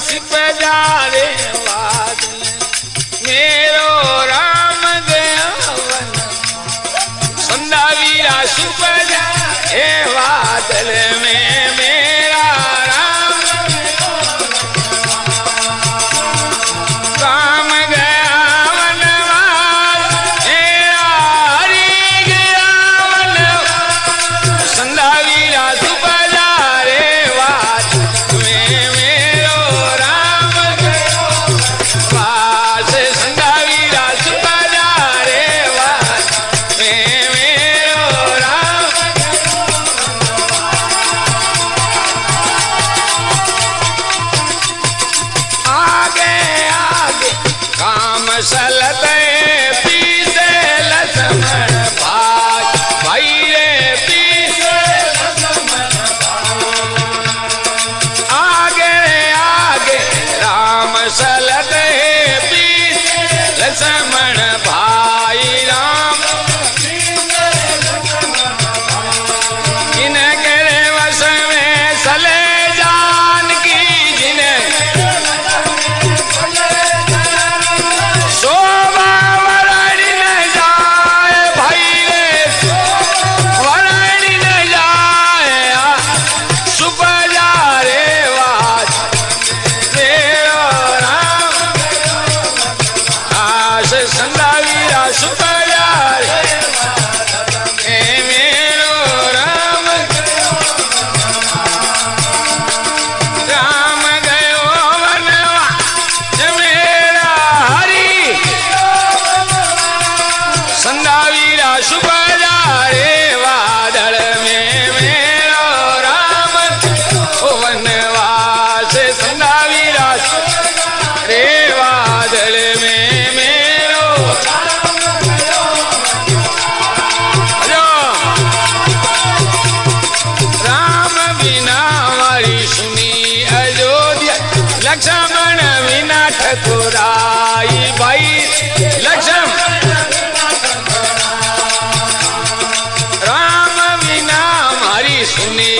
SIP जा रे बादल मेरो राम गया वन संदा वीरा सुप जा हे बादल में मेरा राम काम गया वनवास मेरा हरि गया वनवास संदा वीरा सुप जा रे बादल में मेरो राम गया वास संदा वीरा सुप जा रे बादल में मेरो राम आगे आगे काम सलते पीछे लक्ष्मण भाई भाई रे पीछे लक्ष्मण आगे आगे राम सलते पीछे लक्ष्मण भाई राम जिन्हें करे वश में सले जानकी जिन्हें शोभा वरणी न जाए भाई रे वरणी न जाए सुप जा रे वाज मेरो राम आस संदा वीरा सुप जा रे ए मेरो राम राम गयो वनवास मेरा हरि संदा वीरा सुप जा रे बादल में मेरो राम ओ वनवास संदा वीरा सुप रे बादल में मेरो राम बिना हमारी सुनी अयोध्या लक्ष्मण बिना ठकुराई भाई लक्ष्मण राम बिना हमारी सुनी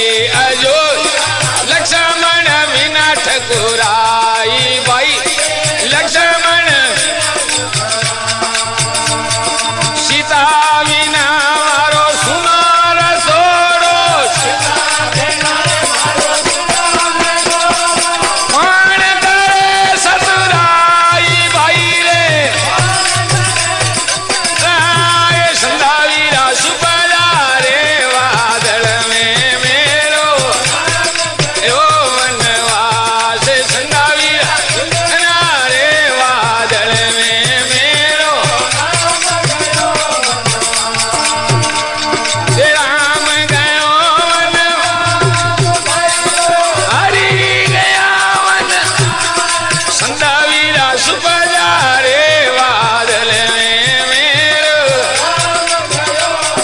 अयोध्या लक्ष्मण बिना ठकुराई भाई लक्ष्मण सीता बिना मारो सुनार सोरो मान करे ससुराई भाई रे राय संदा वीरा सुप जा रे बादल में मेरो ओ वनवास संदा वीरा जा रे बादल में मेरो राम गयो वनवास हरि गया वन संदा वीरा सुप जा रे बादल में मेरो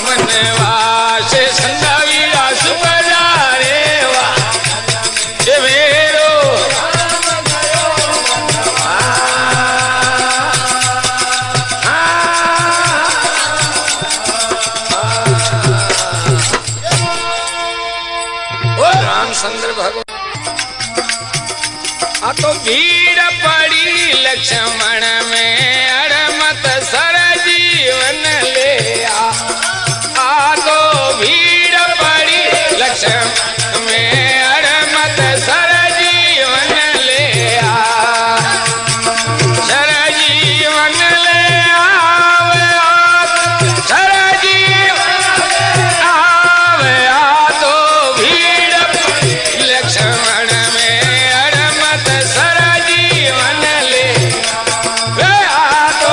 वनवास संदा वीरा सुप जा रे बादल मेरो ओ रामचंद्र भगवान आ तो भीड़ पड़ी लक्ष्मण में अड़मत सर जीवन ले आ तो भीड़ पड़ी लक्ष्मण में अड़मत सर जीवन ले सर जीवन ले सर जीवन आवे आ तो भीड़ पड़ी लक्ष्मण में अड़मत सर जीवन ले आ तो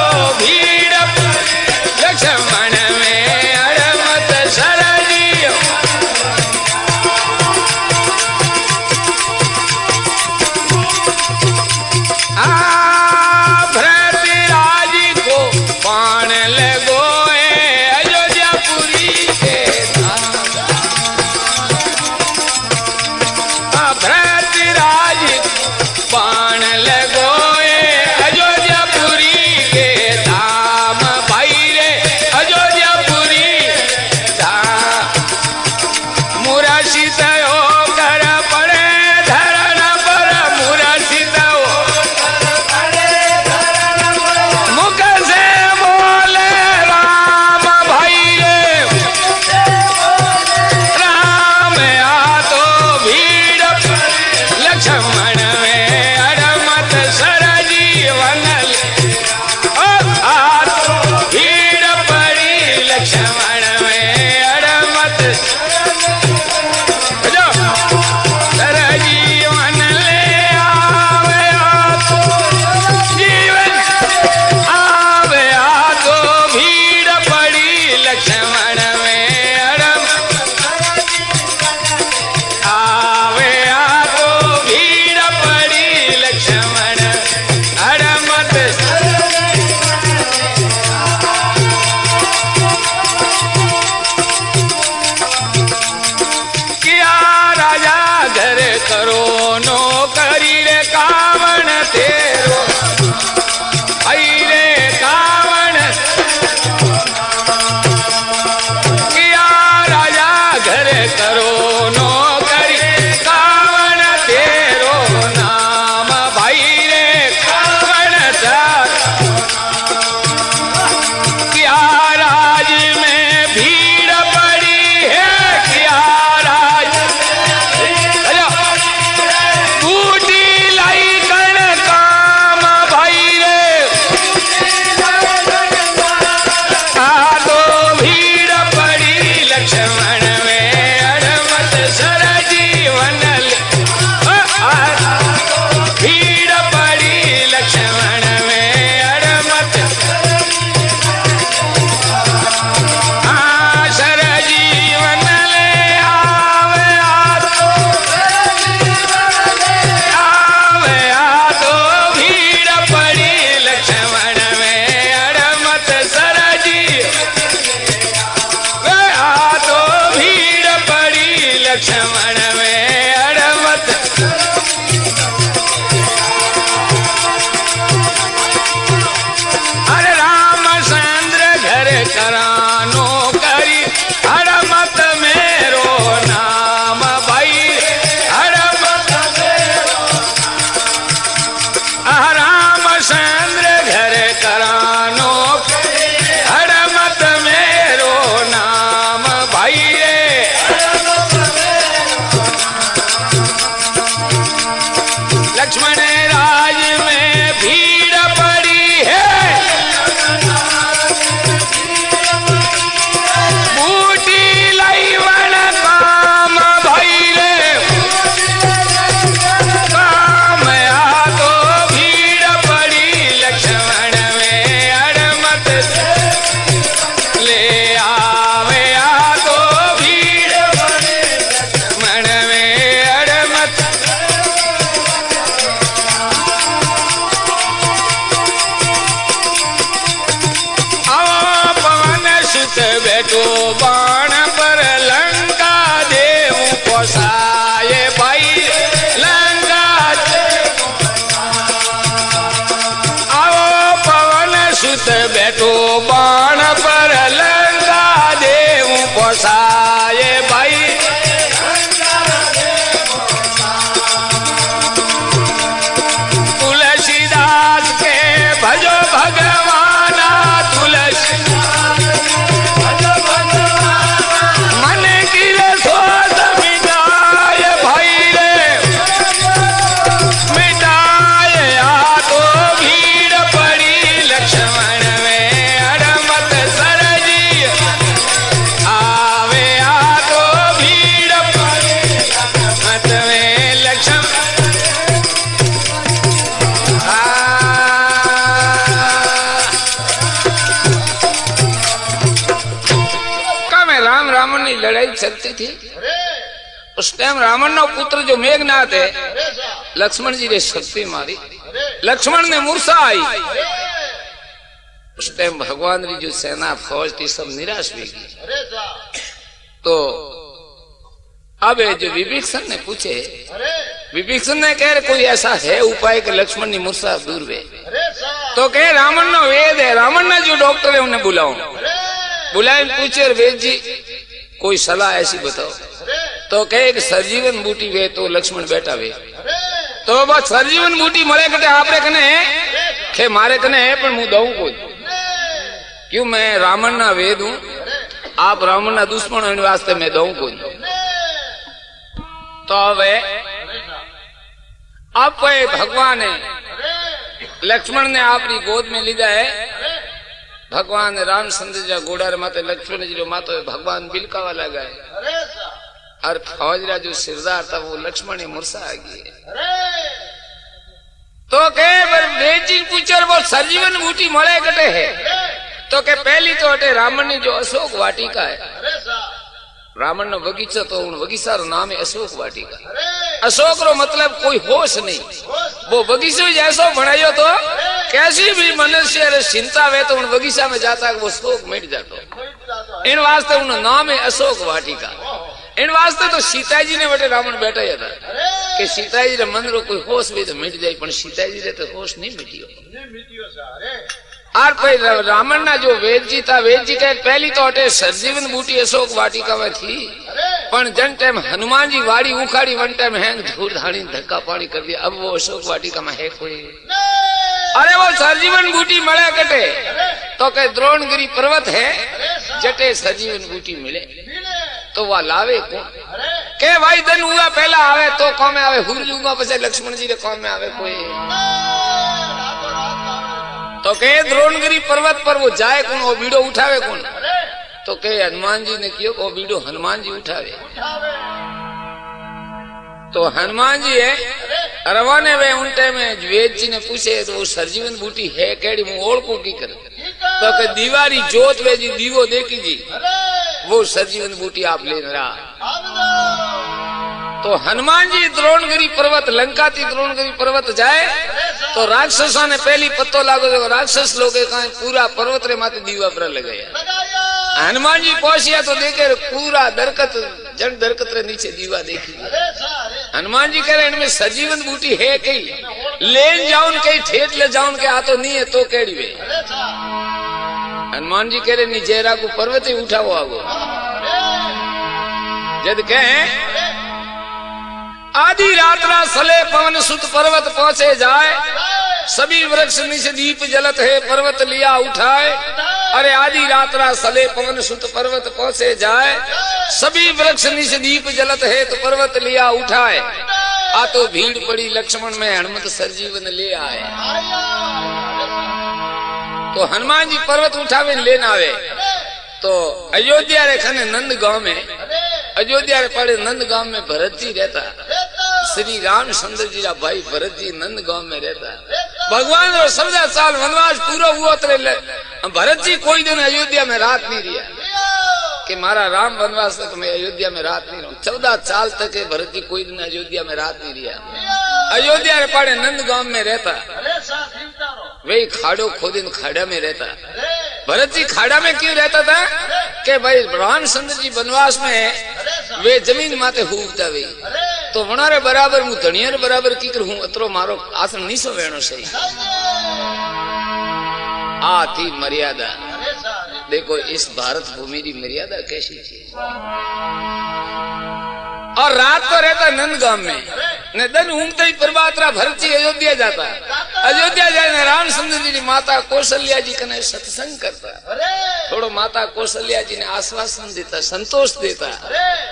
बैठो बाण पर लंका देव पोसाए भाई लंका आओ पवन सुत बैठो बाण पर लंका देव पोसाए भाई तुलसीदास के भजो भगवाना तुलसी मन की सोच मिटाए भाई रे मिटाए आ तो भीड़ पड़ी लक्ष्मण में अड़मत सरजी आवे आ तो भीड़ पड़ी मत में लक्ष्मण राम रावण की लड़ाई चलती थी उस टाइम रावण नो पुत्र जो मेघनाथ है लक्ष्मण जी ने शक्ति मारी लक्ष्मण ने मूर्छा आई उस टाइम भगवान की जो सेना फौज थी सब निराश भी गई तो अब जो विभीषण ने पूछे विभीषण ने कह कोई ऐसा है उपाय कि लक्ष्मण की मूर्छा दूर वे तो कहे रावण नो वेद है रावण ने जो डॉक्टर है उन्हें बुलाओ बुलाए पूछे वेद जी कोई सलाह ऐसी बताओ तो कहे कि सरजीवन बूटी वे तो लक्ष्मण बेटा वे तो बस सरजीवन बूटी मरे कटे आपरे कने के मारे कने है पर मु दऊं कोई क्यों मैं रावण ना वेद हूं आप रावण ना दुश्मन होने वास्ते मैं दऊं कोई तो वे आप भगवान है लक्ष्मण ने आपकी गोद में लीधा है भगवान रामचंद्र जी घोड़ा माते लक्ष्मण जी मातो भगवान बिलकावा लगा है और फौजरा जो सिरदार था वो लक्ष्मण मूर्छा आ गई तो कहे जी पूछर वो सरजीवन बूटी मळे कटे है तो के पहली तो अटे रावण ने जो अशोक वाटिका है रावण नो बगीचा तो उन बगीचा रो नाम है अशोक वाटिका अशोक रो मतलब कोई होश नहीं वो बगीचो जैसो बनायो तो कैसी भी मनुष्य चिंता वे तो उन बगीचा में जाता वो शोक मिट जातो इन वास्ते उन नाम है अशोक वाटिका इन वास्ते तो सीता जी ने बटे रावण बैठा था कि सीता जी रे मन रो कोई होश भी तो मिट जाए पर सीता जी रे तो होश नहीं मिटियो और फिर रावण ना जो वेद जी था वेद जी कहे पहली तो अटे सरजीवन बूटी अशोक वाटिका में थी पर जन टाइम हनुमान जी वाड़ी उखाड़ी वन टाइम हैंग धूल धाड़ी धक्का पानी कर दिया अब वो अशोक वाटिका में है कोई अरे वो सरजीवन बूटी मळे कटे तो कहे द्रोणगिरी पर्वत है जटे सरजीवन बूटी मिले तो वह लावे कौन के भाई धन हुआ पहला आवे तो कौन आवे हुर लूंगा पछे लक्ष्मण जी रे कौन में आवे कोई तो कहे द्रोणगिरी पर्वत पर वो जाए कौन वो बीड़ो उठावे कौन तो कहे हनुमान जी ने कियो वो बीड़ो हनुमान जी उठावे तो हनुमान जी है रवाने वे उन टाइम वेद जी ने पूछे तो वो सरजीवन बूटी है केड़ी मु ओळखू की कर तो के दीवारी जोत वे जी दीवो देखी जी वो सरजीवन बूटी आप ले रहा तो हनुमान जी द्रोणगिरी पर्वत लंका थी द्रोणगिरी पर्वत जाए तो राक्षसा ने पहली पत्तो लागो जो राक्षस लोग पूरा पर्वत रे माथे दीवा पर लगाया हनुमान जी पहुंचिया तो देखे पूरा दरकत जन दरकत रे नीचे दीवा देखी हनुमान जी कह रहे इनमें सजीवन बूटी है कई लेन जाऊन कई ठेठ ले जाऊन के आ तो नहीं है तो केड़ी वे हनुमान जी कह रहे नी जेरा को पर्वत ही उठाओ आगो जद कहे आधी रात्रा सले पवन सुत पर्वत पहुंचे जाए सभी वृक्ष नीचे दीप जलत है पर्वत लिया उठाए अरे आधी रात्रा सले पवन सुत पर्वत पहुंचे जाए सभी वृक्ष नीचे दीप जलत है तो पर्वत लिया उठाए आ तो भीड़ पड़ी लक्ष्मण में हनुमत सरजीवन ले आए तो हनुमान जी पर्वत उठावे लेन आवे तो अयोध्या रे खने नंद गांव में अयोध्या रे पड़े नंद गांव में भरत जी रहता श्री रामचंद्र जी का भाई भरत जी नंद गांव में रहता भगवान और 14 साल वनवास पूरा हुआ तो भरत जी कोई दिन अयोध्या में रात नहीं रिया कि मारा राम वनवास तक मैं अयोध्या में रात नहीं रहूं 14 साल तक भरत जी कोई दिन अयोध्या में रात नहीं रिया अयोध्या रे पड़े नंद गांव में रहता वही खाड़ो खोदिन खाड़ा में रहता भरत जी खाड़ा में क्यों रहता था के भाई रामचंद्र जी वनवास में वे जमीन माते हुबता वे तो वनारे बराबर हूँ धनियर बराबर की कर हूँ अतरो मारो आसन नहीं सो वेणो सही आ थी मर्यादा। देखो इस भारत भूमि की मर्यादा कैसी थी। और रात तो रहता नंदगाम में ने दिन ऊँगते ही प्रभातरा भरत जी अयोध्या जाता। अयोध्या जाए रामचंद्र जी की माता कौशल्या जी कने सत्संग करता। थोड़ो माता कौशल्या जी ने आश्वासन देता संतोष देता।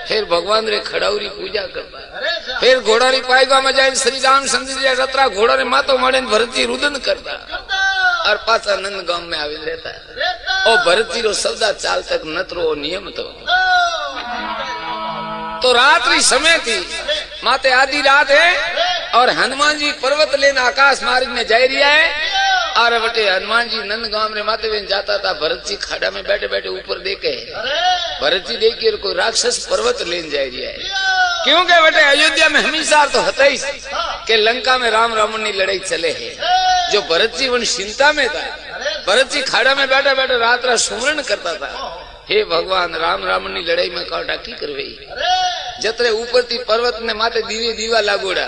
फिर भगवान रे खड़ाउरी पूजा करता। फिर घोड़ा री पायगा में जाए श्री रामचंद्र जी रतरा घोड़ा रे मातो मारे भरत जी रुदन करता और पाचा नंदगाम में आवे रहता। और भरत जी रो सौदा चाल तक नतरो नियम तो रात्रि समय थी माते आधी रात है और हनुमान जी पर्वत लेने आकाश मार्ग में जा रहा है और बटे हनुमान जी नंदगाम रे माते में जाता था। भरत जी खाड़ा में बैठे बैठे ऊपर देखे भरत जी देखिए कोई राक्षस पर्वत लेने जा रहा है क्योंकि बटे अयोध्या में हमेशा तो हता ही के लंका में राम रावण की लड़ाई चले है। जो भरत जी वन चिंता में था। भरत जी खाड़ा में बैठे बैठे रात रात सुमरण करता था। हे भगवान राम रावण की लड़ाई में काटा की करवे जतरे ऊपर थी पर्वत ने माते दीवे दीवा लागोड़ा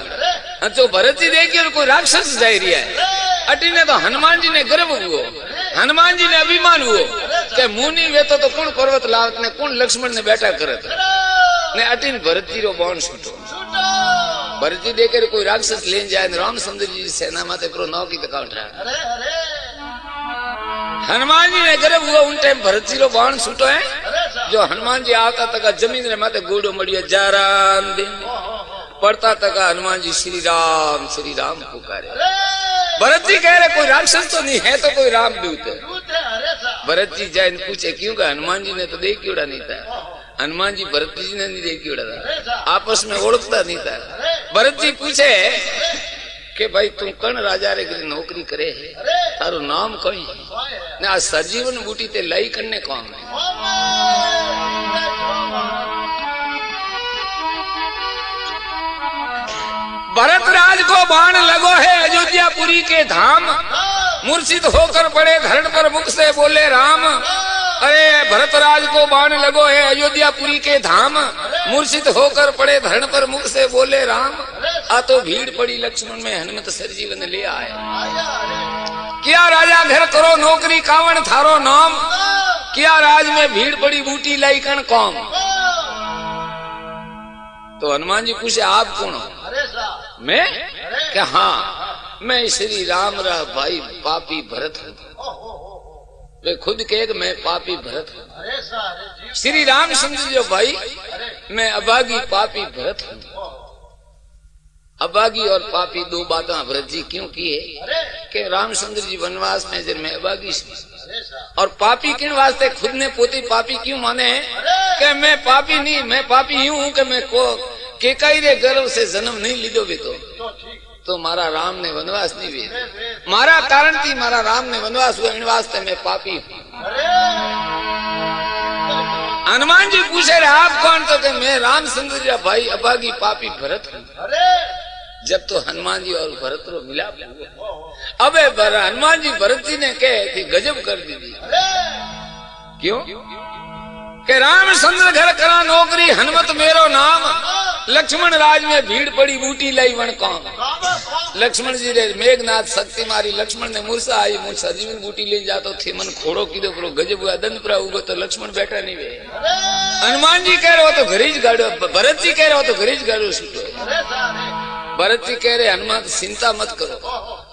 जो भरत जी देखिए कोई राक्षस जा रहा है। अटी ने तो हनुमान जी ने गर्व हुओ हनुमान जी ने अभिमान हुओ के मुनि वेतो तो कौन पर्वत लावत ने कौन लक्ष्मण ने बैठा करत ने अटीन भरत जी रो बाण छूटो। भरत जी देखे कोई राक्षस लेन जाए रामचंद्र जी सेना माते प्रो नौ की तका उठा। हनुमान जी ने गर्व हुआ उन टाइम भरत जी रो बाण छूटो है। जो हनुमान जी आता तक जमीन रे माते गोड़ो मड़िया जाराम दिन पड़ता तक हनुमान जी श्री राम पुकारे। भरत जी कह रहे कोई राक्षस तो नहीं है तो कोई रामदूत है। भरत जी जैन पूछे क्यों का हनुमान जी ने तो देखी उड़ा नहीं था। हनुमान जी भरत जी ने नहीं देखी उड़ा था आपस में ओळखता नहीं था। भरत जी पूछे के भाई तुम कर्ण राजा रे की नौकरी करे है तारो नाम कई ने आ सजीवन बूटी ते लई करने कौन है। भरत राज को बाण लगो है अयोध्यापुरी के धाम मूर्छित होकर पड़े धरण पर मुख से बोले राम। अरे भरत राज को बाण लगो है अयोध्यापुरी के धाम मूर्छित होकर पड़े धरण पर मुख से बोले राम। आ तो भीड़ पड़ी लक्ष्मण में हनुमत सरजीवन ले आए। क्या राजा घर करो नौकरी कावण थारो नाम क्या राज में भीड़ पड़ी बूटी लाई कण कौम। तो हनुमान जी पूछे आप कौन हो। मैं क्या हाँ मैं श्री राम रा भाई पापी भरत हूँ। वे खुद कहे मैं पापी भरत हूँ। श्री रामचंद्र जो भाई मैं अभागी पापी भरत हूँ। अभागी और पापी दो बातें भरत जी क्यों की है कि रामचंद्र जी वनवास में जब मैं अभागी और पापी किन वास्ते खुद ने पोती पापी क्यों माने हैं कि मैं पापी नहीं मैं पापी यूं हूं कि मैं को केकाई रे गर्भ से जन्म नहीं लीधो भी तो मारा राम ने वनवास नहीं भी मारा कारण थी मारा राम ने वनवास हुआ इन वास्ते मैं पापी हूं। हनुमान जी पूछे रहे आप कौन तो कि मैं रामचंद्र जी भाई अभागी पापी भरत हूं। जब तो हनुमान जी और भरत रो मिलाप हुआ। अब हनुमान जी भरत जी ने कहे कि गजब कर दी थी। क्यों कि रामचंद्र घर करा नौकरी हनुमत मेरो नाम लक्ष्मण राज में भीड़ पड़ी बूटी लाई वन कौन। लक्ष्मण जी रे मेघनाथ शक्ति मारी लक्ष्मण ने मूर्छा आई मुझ सजीवन बूटी ले जातो थे मन खोड़ो कीधो करो गजब हुआ दंड पुरा उगो तो लक्ष्मण बैठा नहीं वे। हनुमान जी कह रहे हो तो घरीज गाड़ो भरत जी कह रहे हो तो घरीज गाड़ो छूटो। भरत जी कह रहे हनुमान चिंता मत करो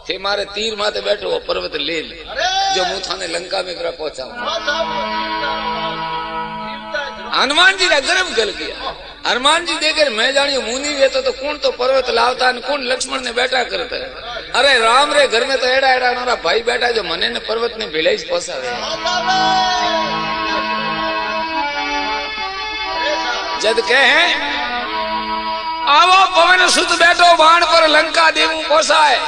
थे मारे तीर माते बैठो वो पर्वत ले जो मुँह ने लंका में पहुंचा। हनुमान जी ने गर्व गल किया। हनुमान जी देखे मैं जानियो मुनि वेतो तो कौन तो पर्वत लावता कौन लक्ष्मण ने बैठा करता है। अरे राम रे घर में तो एड़ा एड़ा हमारा भाई बैठा जो मने ने पर्वत ने भिलाई पहुंचा। जद कहे आवो पवन सुत बैठो बाण पर लंका देवू पोसाए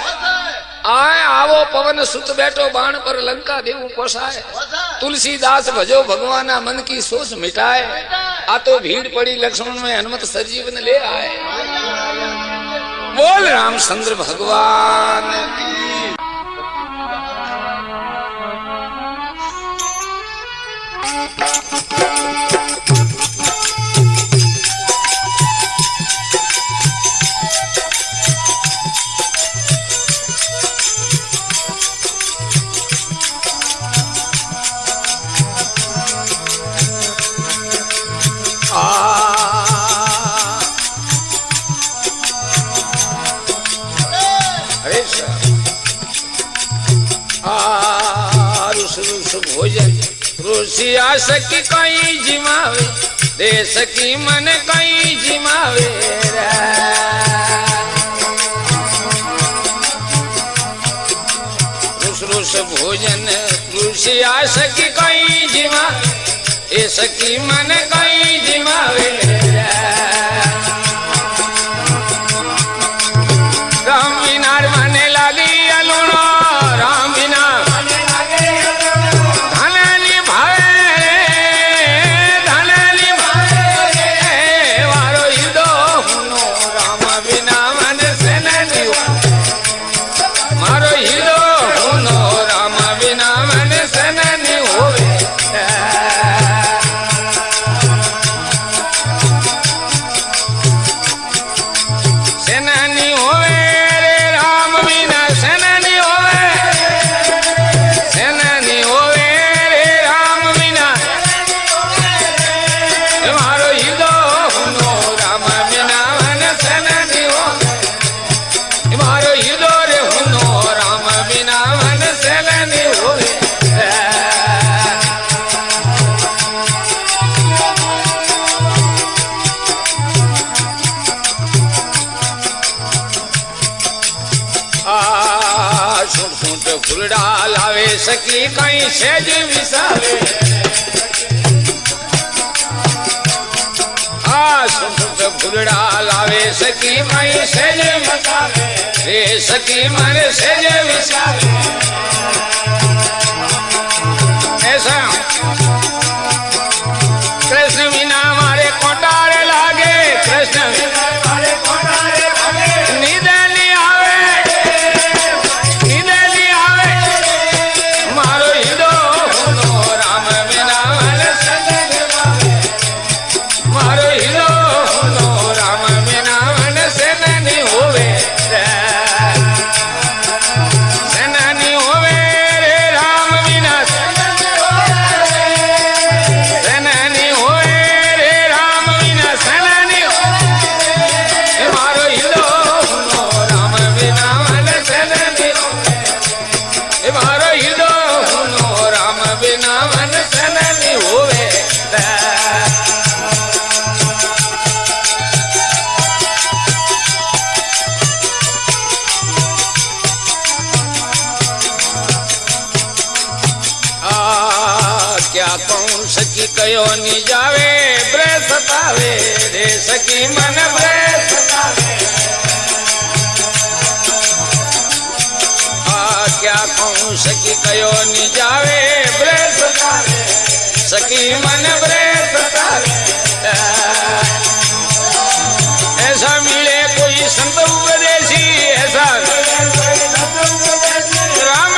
आए आवो पवन सुत बैठो बाण पर लंका देवू पोसाए। तुलसीदास भजो भगवाना मन की सोच मिटाए आ तो भीड़ पड़ी लक्ष्मण में हनुमत सरजीवन ले आए। बोल रामचंद्र भगवान की। रुसिया सकी कई जिमावे दे सकी मन कई जिमावे रुस रुस भोजन रुसिया सकी कई जिमा ए सकी मन कई जिमावे राम बिना माने लागी अलूणो राम बिना फुलड़ा लावे सकी कई सेज विसावे फुलड़ा लावे सकी मई सेज विसावे रे सकी मन सेज विसावे ऐसा कृष्ण बिना मारे कोटारे लागे कृष्ण बिना मारे कोटारे लागे नींद नहीं आवे सकी कयो नी जावे ब्रे सतावे रे सकी मन ब्रे सतावे क्या कहूँ सकी कयो नी जावे ब्रे सतावे सकी मन ब्रे सतावे ऐसा मिले कोई संत उपदेशी ऐसा राम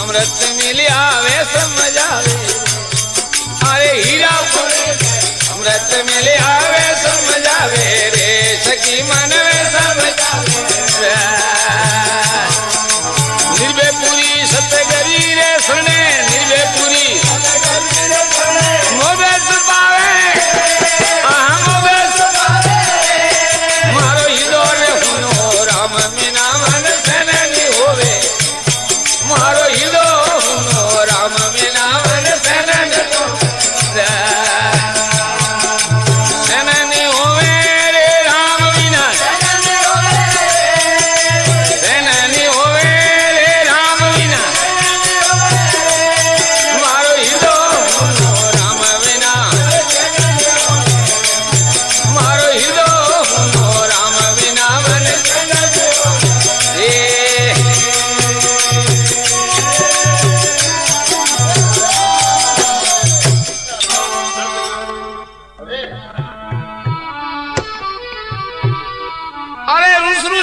अमृत मिलिया वे समझावे अरे हीरा अमृत मिलिया वे समझावे रे सखी मन वे समझावे निर्भय पूरी सतगरी रे सुने निर्भय पूरी मोबेस पावे मोबेस मारो हिदो रे हुनो राम बिना मन सननी होवे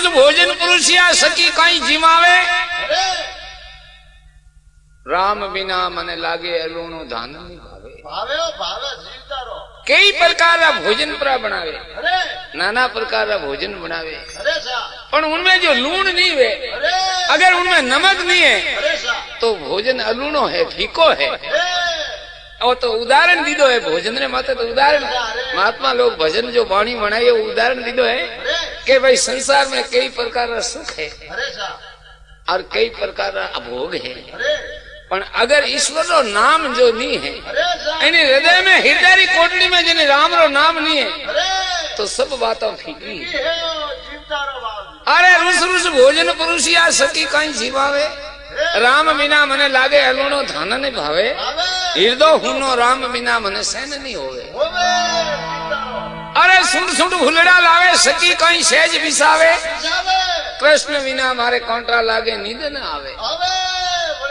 रुस भोजन पुरुषिया सकी कहीं जिमावे राम बिना मने लागे अलूणो धान नहीं भावे भावे ओ भावे जीवता रहो कई प्रकार का भोजन परा बनावे नाना प्रकार का भोजन बनावे पर उनमें जो लूण नहीं है अगर उनमें नमक नहीं है तो भोजन अलूणो है फीको है और तो उदाहरण दीदो है भोजन रे माते तो उदाहरण महात्मा लोग भजन जो वाणी बनाई उदाहरण दीदो है कि भाई संसार में कई प्रकार का सुख है और कई प्रकार का अभोग है पर अगर ईश्वर रो नाम जो नहीं है यानी हृदय में हृदय कोटड़ी में जिन्हें राम रो नाम नहीं है तो सब बातों फीकी है। अरे रुस रुस भोजन पुरुषिया सकी कहीं जीवावे राम बिना मने लागे अलूणो धान नहीं भावे हृदय हुनो राम बिना मने सहन नहीं होवे अरे सुंड सुंड भूलड़ा लावे सकी कहीं सहज बिसावे कृष्ण बिना मारे कांटा लागे नींद न आवे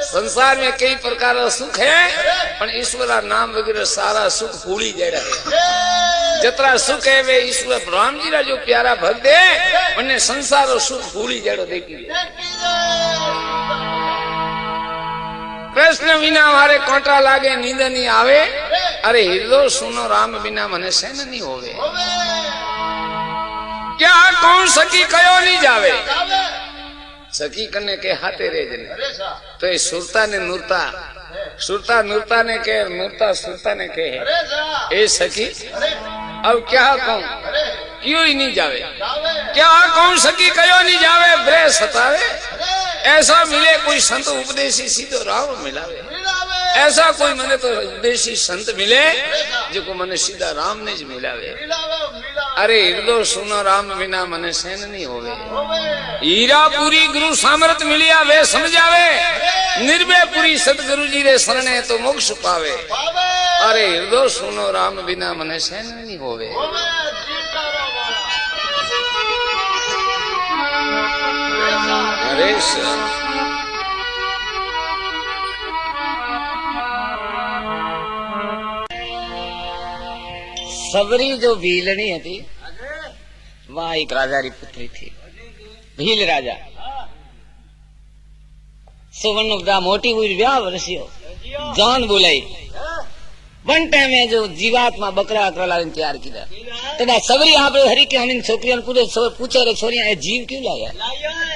संसार में कई प्रकार का सुख है पर ईश्वर नाम वगैरह सारा सुख भूली जड़ा है जितना सुख है वे ईश्वर राम जी रा जो प्यारा भक्त है उन्हें संसार सुख भूली जड़ो देखी कृष्ण बिना हमारे कोटा लागे नींद नहीं आवे अरे हृदय सुनो राम बिना मने सहन नहीं होवे क्या कौन सकी कयो नहीं जावे सखी कने के हाथे रे जने तो ये सुरता ने नूरता ने के नूरता सुरता ने के है ए सखी अब क्या कहूं क्यों ही नहीं जावे क्या कौन सखी कयो नहीं जावे ब्रे सतावे ऐसा मिले कोई संत उपदेशी सीधो राम मिलावे ऐसा कोई मने तो उपदेशी संत मिले जो मने सीधा राम ने ज मिलावे अरे हृदय सुनो राम बिना मने सहन नहीं होवे हीरा पूरी गुरु सामर्थ मिलिया वे समझावे निर्भय पूरी सतगुरु जी रे शरणे तो मोक्ष पावे अरे हृदय सुनो राम बिना मने सहन नहीं होवे अरे सबरी जो भीलनी थी वहां एक राजा री पुत्री थी भील राजा सुवर्ण मोटी हुई ब्याह वर्षियो जान बुलाई वन टाइम में जो जीवात्मा बकरा अकरा लाइन तैयार किया तदा सबरी आप हरी के हम छोकरियां पूरे पूछे रे छोरियां ये जीव क्यों लाया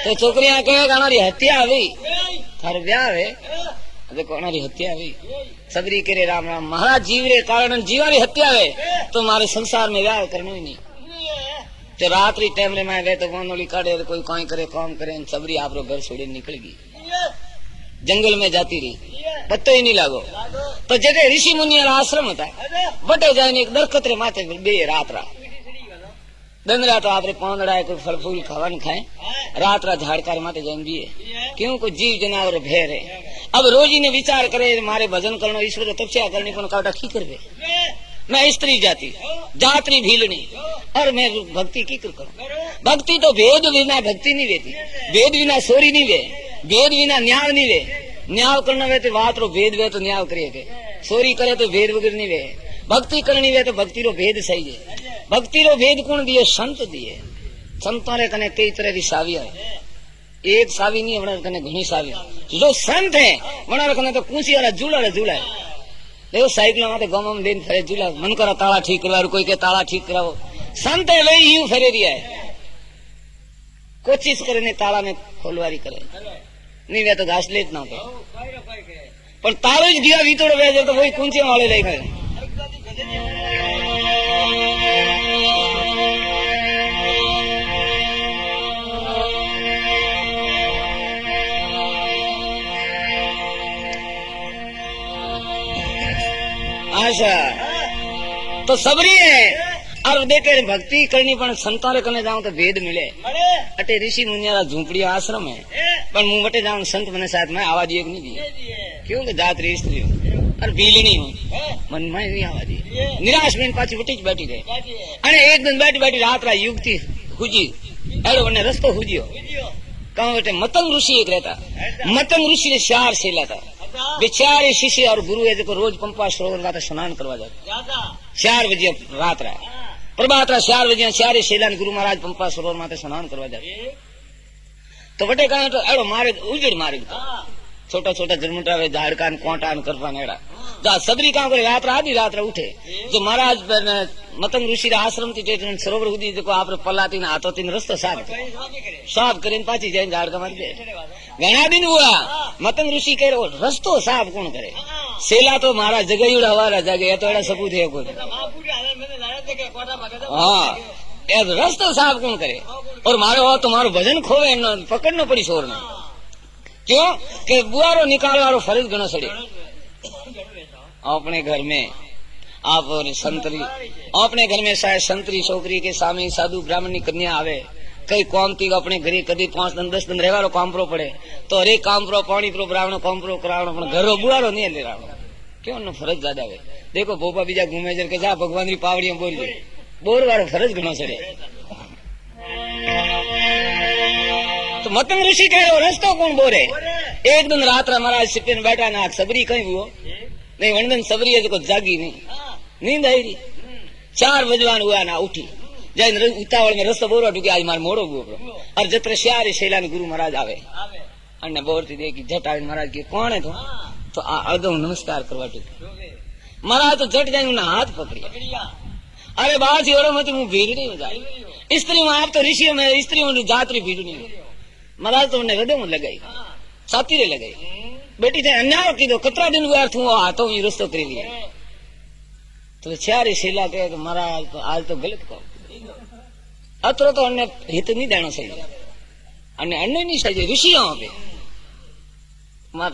तो छोकरियां कहे हमारी हत्या हुई थार ब्याह है देखो हमारी हत्या हुई सबरी करे राम राम महाराज जीव रे कारण जीवारी हत्या है तो हमारे संसार में व्याह करना ही नहीं तो रात्रि टाइम रे मैं गए तो वनोली काटे कोई कहीं करे काम करे सबरी आप घर छोड़े निकल गई जंगल में जाती रही पत्तो ही नहीं लागो तो जगह ऋषि मुनि आश्रम था बटे जाए एक दरखत रे माथे बे रात दंदरा तो आपरे पौंदड़ा कोई फल फूल खावन खाए रात झाड़कार माथे जाए दिए क्यों को जीव जनावर भेर है अब रोजी ने विचार करे मारे भजन करनो ईश्वर तपस्या करनी को काटा की करवे मैं स्त्री जाति जात्री भीलनी और मैं भक्ति की करूं भक्ति तो भेद बिना भक्ति नहीं वेती वेद बिना सोरी नहीं वे वेद बिना न्याय नहीं वे न्याय करना वे तो बात रो भेद वे तो न्याय करे सोरी करे तो भेद वगैरह नहीं वे भक्ति करनी वे तो भक्ति रो भेद सही है भक्ति रो भेद कौन दिए संत दिए संतों रे कने कई तरह की साविया है एक सावी नहीं है कने घनी सावी जो संत है वना कने तो पूछी वाला झूला है देखो साइकिल में गाँव में दिन फरे झूला मन करा ताला ठीक करवा कोई के ताला ठीक कराओ संत है वही यूं फरे दिया है कोशिश करे ने ताला में खोलवारी करे नहीं वे तो घास लेत ना पर तालो ज दिया भीतर वे तो वही कुंचे वाले ले गए अच्छा तो सबरी है और देखे भक्ति करनी पण संता रे कने जाऊं तो भेद मिले अटे ऋषि मुनिया झूंपड़ी आश्रम है पर मुंह बटे जाऊं संत मने साथ में आवाज एक नहीं दी क्यों के जात री स्त्री और बीलनी हो मन में नहीं आवाज निराश में पाछी बटी बैठी रहे अने एक दिन बैठी बैठी रात रा युक्ति हुजी एड़ो बने रस्तो हुजियो कहूं बेटे मतंग ऋषि एक रहता मतंग ऋषि ने चार सेला था बेचारे शिष्य और गुरु है जो रोज पंपा सरोवर माता स्नान करवा जाते 4 बजे रात रा प्रभात रा 4 बजे सारे शैलान गुरु महाराज पंपा सरोवर माते स्नान करवा जाते तो वटे कहा तो एड़ो मारे उजड़ मारे छोटा छोटा जन्मटा झाड़का कोटा करवा एड़ा जो सबरी कहा करे रात आधी रात उठे जो महाराज मतंग ऋषि आश्रम थी सरोवर सुधी जो आप पलाती हाथों थी रस्तो साफ कर पाची जाए झाड़का मारी दे घना दिन हुआ मतंग ऋषि कह रस्तो साफ कौन करे सेला तो महाराज जगह हवारा जगह तो एड़ा सबूत है कोई हाँ रस्तो साफ कौन करे और मारे हो तुम्हारो भजन खोवे पकड़ना पड़ी शोर ने क्यों के बुआरो निकाल वालो फर्ज घणो सड़े अपने घर में आप और संतरी अपने घर में शायद संतरी छोकरी के सामने साधु ब्राह्मण की कन्या आवे कई कौम थी अपने घरे कदी 5 दिन 10 दिन रहवारो काम प्रो पड़े तो हरे काम प्रो पानी प्रो ब्राह्मण काम प्रो करावनो पण घरो बुआरो नहीं ले रावनो क्यों न फर्ज ज्यादा है देखो बोपा बीजा घूमे जर के जा भगवान री पावड़ियां बोल दे बोर वारो फर्ज घणो सड़े तो मतंग ऋषि कह रस्तो कौन बोरे एक दिन रात महाराज सिपिन बैठा ना सबरी कहीं हुआ नहीं वनदन सबरी है जो जागी नहीं नींद आई रही 4 बजवान हुआ ना उठी जय उतावल में रस्तो बोरो टूके आज मार मोड़ो हुआ और जत्र श्यारी शैला गुरु महाराज आवे अन्य बोरती देखी झट आवे महाराज के कौन है तो अर्धो नमस्कार करवा टूके महाराज तो झट जाए उन्हें हाथ पकड़ी अरे बाहर से और मत मुंह भीड़ नहीं हो जाए स्त्री में आप तो ऋषियों में स्त्री जात्री भीड़ नहीं महाराज तो उन्हें हृदय में लगाई छाती रे लगाई बेटी थे अन्याय की दो कतरा दिन हुआ तू हाथों में रस्तो कर लिया तो छारी शीला कहे महाराज तो आज तो गलत कहो अतरो तो अन्य हित नहीं देना सही अन्य नहीं सही ऋषियों पे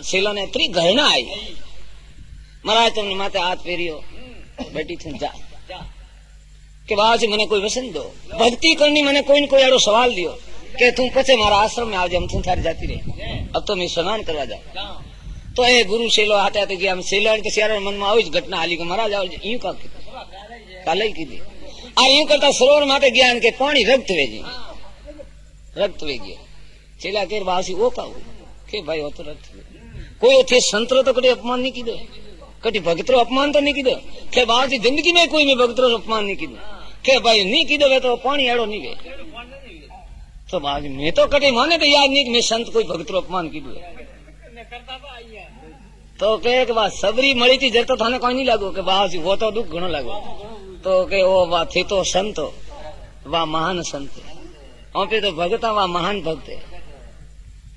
शीला ने इतनी घृणा आई महाराज तुमने माते हाथ फेरियो बेटी थू जा के बाद से मैंने कोई वसन दो भक्ति करनी मैंने कोई न कोई एड़ो सवाल दियो के तू पचे मारा आश्रम में आवजे हम तू थारी जाती रहे अब तो मैं स्नान करवा जाऊं तो ए गुरु सेलो आते आते गया हम सेलो के सियारा मन में आई घटना हाली के महाराज आओ यूं का काले की दी आ यूं करता सरोवर माते गया के पानी रक्त वे गया चेला केर बासी वो का के भाई हो तो रक्त कोई थे संतरो तो कटे अपमान नहीं कीधो कटी भक्तरो अपमान तो नहीं कीधो के बासी जिंदगी में कोई में भक्तरो अपमान नहीं कीधो के भाई नहीं कीधो वे तो पानी एड़ो नहीं वे तो बाजी मैं तो कटे माने तो याद नहीं कि मैं संत कोई भक्तरो अपमान कीधो तो के बाद सबरी मળી थी जर तो थाने कोई नहीं लागो के बाजी वो तो दुख घणो लागो तो के वो वा थे तो संत वा महान संत और पे तो भगता वा महान भक्त है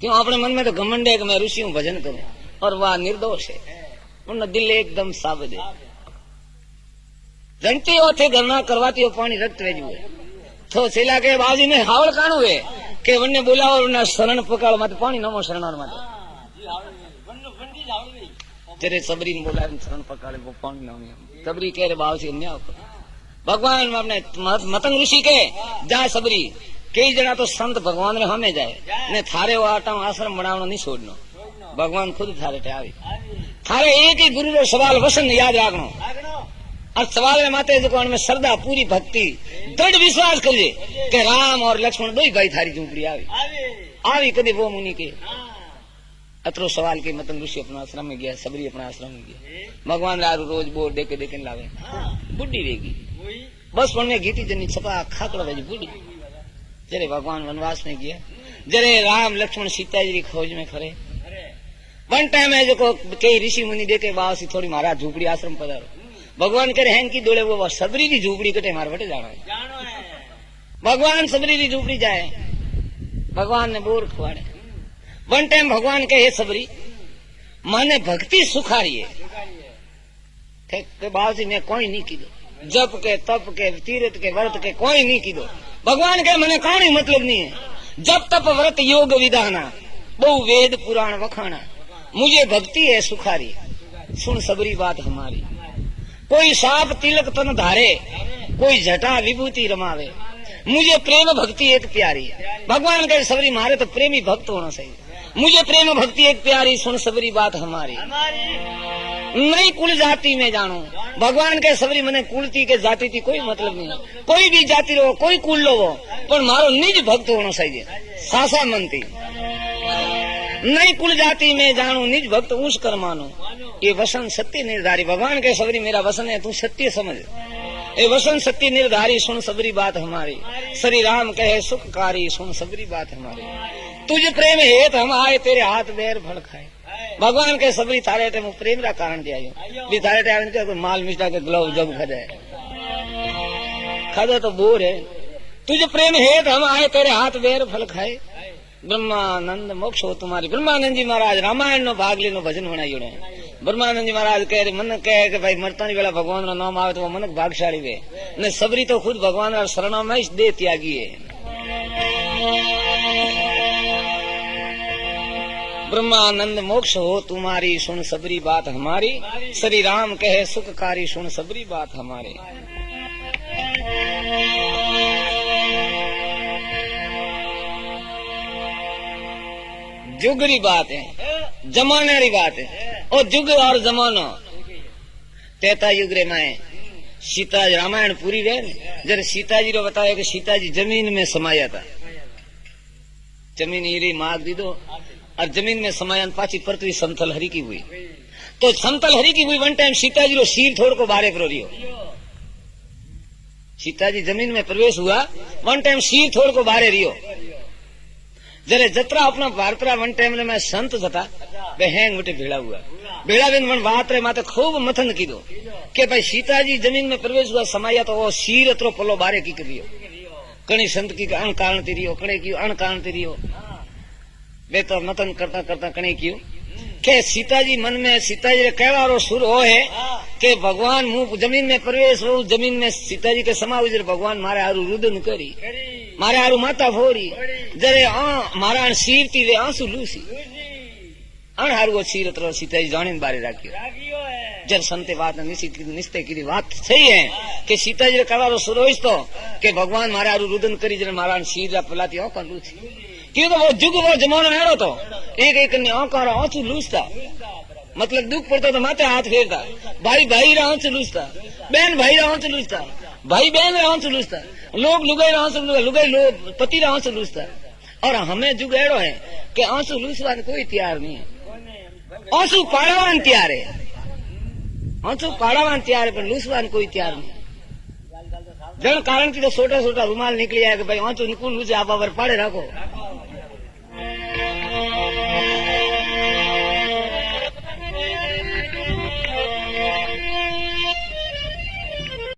क्यों अपने मन में तो घमंड है कि मैं ऋषियों भजन करूं और वह निर्दोष है उनका दिल एकदम साबित है जनती हो थे गणना करवाती हो पानी रक्त वेज हुए तो सेला के बाजी में हावड़ काणु है के वन्य बोलाओ उन्हें शरण पकड़ मत पानी नमो शरण मत तेरे सबरी ने बोला शरण पकड़े वो पानी नमो सबरी कह रहे बाबू से अन्याय भगवान अपने मतंग ऋषि के जा सबरी कई जना तो संत भगवान रे हमें जाए ने थारे वो आटा आश्रम बनावनो नहीं छोड़नो भगवान खुद थारे पे आवे थारे एक ही गुरु रो सवाल वसन याद राखनो और सवाल में माते जो में श्रद्धा पूरी भक्ति दृढ़ विश्वास करिए कि राम और लक्ष्मण दो ही भाई थारी झूपड़ी आवी कदे वो मुनि के अतरो सवाल के मतलब ऋषि अपना आश्रम में गया सबरी अपना आश्रम में गया भगवान रारू रोज बोर देखे लावे बुढ़ी रहेगी बस पढ़ में गीती जनी छपा खाकड़ा रही बुढ़ी जरे भगवान वनवास में गया जरे राम लक्ष्मण सीता जी खोज में खड़े वन टाइम है जो कई ऋषि मुनि देखे बासी थोड़ी महाराज झूपड़ी आश्रम पधारो भगवान करे हैं की दौड़े वो सबरी की झूपड़ी कटे मार बटे जाना है भगवान सबरी की झूपड़ी जाए भगवान ने बोर खुआड़े वन टाइम भगवान कहे सबरी माने भक्ति सुखाड़िए बासी मैं कोई नहीं की जप के तप के तीर्थ के व्रत के कोई नहीं की भगवान कहे मैंने कहानी मतलब नहीं है जब तप व्रत योग विधाना बहु वेद पुराण वखाना मुझे भक्ति है सुखारी सुन सबरी बात हमारी कोई साप तिलक तन धारे कोई जटा विभूति रमावे मुझे प्रेम भक्ति एक प्यारी भगवान कहे सबरी मारे तो प्रेमी भक्त होना चाहिए मुझे प्रेम भक्ति एक प्यारी सुन सबरी बात हमारी नहीं कुल जाति में जानो भगवान के सबरी मने कुलती के जाति थी कोई मतलब नहीं कोई भी जाति रो कोई कुल लो वो पर मारो निज भक्त होना चाहिए सासा मनती नहीं कुल जाति में जानो निज भक्त उस कर मानो ये वसन सत्य निर्धारी भगवान के सबरी मेरा वसन है तू सत्य समझ ये वसन सत्य निर्धारी सुन सबरी बात हमारी श्री राम कहे सुखकारी सुन सबरी बात हमारी तुझ प्रेम हेत हम आए तेरे हाथ बेर फल खाए। भगवान के सबरी थारे टे प्रेम रा कारण दिया भी थारे टे आने को माल मिष्टा के ग्लव जब खदे तो बोर है। तुझ प्रेम हेत हम आए तेरे हाथ बेर फल खाए। ब्रह्मानंद मोक्ष हो तुम्हारी। ब्रह्मानंद जी महाराज रामायण नो भाग लीनो भजन बनायो है। ब्रह्मानंद जी महाराज कह मन कहे कि भाई मरता वेला भगवान रो नाम आवे तो वो मनक भागशाली वे ने सबरी तो खुद भगवान रा शरणों में ही दे त्यागी है। ब्रह्मानंद मोक्ष हो तुम्हारी सुन सबरी बात हमारी। श्री राम कहे सुखकारी सुन सबरी बात हमारे। जुग री बात है, जमाने री बात है। और जुग और जमानो तेता युग रे में सीता रामायण पूरी रहे। जब सीता जी रो बताया कि सीता जी जमीन में समाया था। जमीन हीरी माग दी दो और जमीन में समायन पाची पृथ्वी समतल हरी की हुई। तो समतल हरी की हुई वन टाइम सीता जी रो सिर थोड़ को बारे करो रियो। सीता जी जमीन में प्रवेश हुआ वन टाइम सिर थोड़ को बारे रियो। जरे जतरा अपना भारतरा वन टाइम में संत था वे हैंग उठे भेड़ा हुआ। भेड़ा बिन वन बात रे माते खूब मथन की दो कि भाई सीता जी जमीन में प्रवेश हुआ समाया तो वो सिर अतरो पलो बारे की करियो। कणी संत की अण कारण तिरियो कणे की अण कारण तिरियो। वे तो मतन करता करता कणे क्यों के सीता जी मन में सीता जी कहवारो सुर हो है कि भगवान मुंह जमीन में प्रवेश हो। जमीन में सीता जी के समा हुई भगवान मारे हारू रुदन करी मारे हारू माता फोरी जरे मारा सीर थी वे आंसू लूसी अण हारू वो सीर अतरो सीता जी जाने बारे राखियो। जब संते बात निश्चय की बात सही है कि सीता जी कहवारो सुर हो तो कि भगवान मारे हारू रुदन करी जरे मारा सीर पलाती औ लूसी क्यों तो वो जुग वो जमानो हेड़ो तो एक एक ने औकार आंसू लूसता। मतलब दुख पड़ता तो माथे हाथ फेरता। भाई भाई रा आंसू लूसता। बहन भाई रा आंसू लूसता। भाई बहन रा आंसू लूसता। लोग लुगाई रा आंसू लूसता। लुगाई लोग पति रा आंसू लूसता। और हमें जुग हेड़ो है कि आंसू लूसवा कोई तैयार नहीं है। आंसू पाड़ावान तैयार है। आंसू पाड़ावान तैयार है पर लूसवा कोई तैयार नहीं। जन कारण की तो छोटा छोटा रुमाल निकली आया कि भाई आंसू निकुल लूसे आप पाड़े रखो।